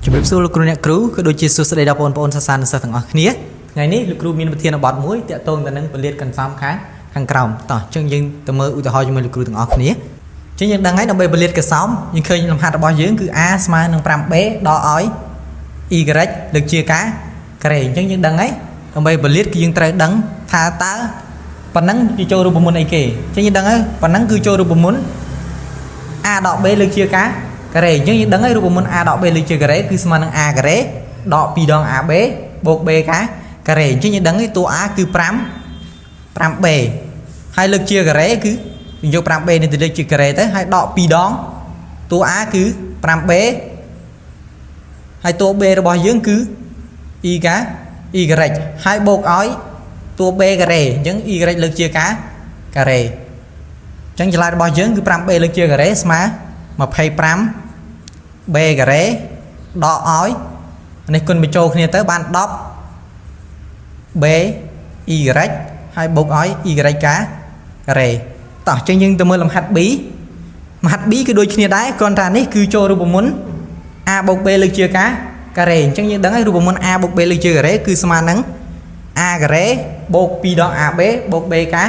ជំរាបសួរលោកគ្រូអ្នកគ្រូក៏ដូចជាសួស្តីដល់បងប្អូនសិស្សានុសិស្សទាំងអស់គ្នាថ្ងៃនេះលោកគ្រូមានប្រធានបទមួយទាក់ទងទៅនឹងពលាតកន្សំខាងក្រោមតោះអញ្ចឹងយើងទៅមើលឧទាហរណ៍ជាមួយលោកគ្រូទាំងអស់គ្នាអញ្ចឹងយើងដឹងហើយដើម្បីពលាតកន្សំយើងឃើញលំហាត់របស់យើងគឺ a ស្មើនឹង 5b ដល់ឲ្យ y លើកជាការ៉េអញ្ចឹងយើងដឹងហើយដើម្បីពលាតគឺយើងត្រូវដឹងថាតើប៉ុណ្ណឹងជាចូលរូបមន្តអីគេអញ្ចឹងយើងដឹងហើយប៉ុណ្ណឹងគឺចូលរូបមន្ត a ដក b លើកជាការ៉េអញ្ចឹងយើងដឹងហើយរូបមន្ត a ដក b លើកជាការ៉េគឺស្មើនឹង a ការ៉េដក 2 ដង ab បូក b ការ៉េអញ្ចឹងយើងដឹងហើយតួ a គឺ 5b ហើយលើកជាការ៉េគឺយក 5b នេះទៅលើកជាការ៉េទៅហើយដក 2 ដងតួ a គឺ 5b ហើយតួ b របស់យើងគឺ y ហើយបូកឲ្យតួ b ការ៉េអញ្ចឹង y លើកជាការ៉េអញ្ចឹងចម្លើយរបស់យើងគឺ 5b លើកជាការ៉េស្មើ25b ការ៉េដកឲ្យនេះគុណបញ្ចូលគ្នាទៅបាន 10b y ហើយបូកឲ្យ y ការ៉េតោះអញ្ចឹងយើងទៅមើលលំហាត់ b លំហាត់ b គឺដូចគ្នាដែរគ្រាន់តែនេះគឺចូលរូបមន្ត a បូក b លើកជាការ៉េអញ្ចឹងយើងដឹងហើយរូបមន្ត a បូក b លើកជាការ៉េគឺស្មើនឹង a ការ៉េបូក 2 ដង ab បូក b កា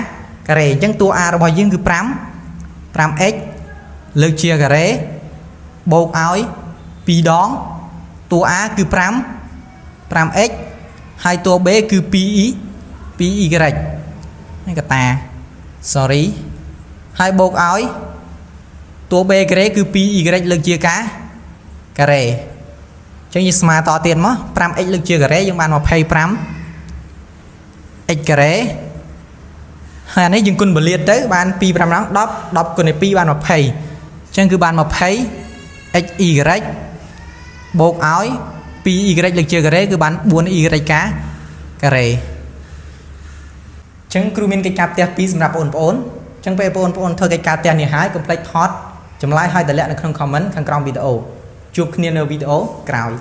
រ៉េអញ្ចឹងតួ a របស់យើងគឺ 5x លើកជាការ៉េបូកឲ្យ 2 ដងតួ a គឺ 5x ហើយតួ b គឺ 2y នេះកតា sorry ហើយបូកឲ្យតួ b ការ៉េគឺ 2y លើកជាការ៉េអញ្ចឹងយើងស្មើតទៀតមក 5x លើកជាការ៉េយើងបាន 25x ការ៉េហើយអានេះយើងគុណពលាតទៅបាន 2 5 ដង 10គុណ2បាន 20អញ្ចឹងគឺបាន 20xy បូកឲ្យ 2y លើកជាការ៉េគឺបាន 4y ការ៉េអញ្ចឹងគ្រូមានកិច្ចការផ្ទះ2សម្រាប់បងប្អូនអញ្ចឹងពេលបងប្អូនធ្វើកិច្ចការផ្ទះនេះហើយកុំភ្លេចថតចម្លើយឲ្យតម្លាក់នៅក្នុង comment ខាងក្រោមវីដេអូជួបគ្នានៅវីដេអូក្រោយ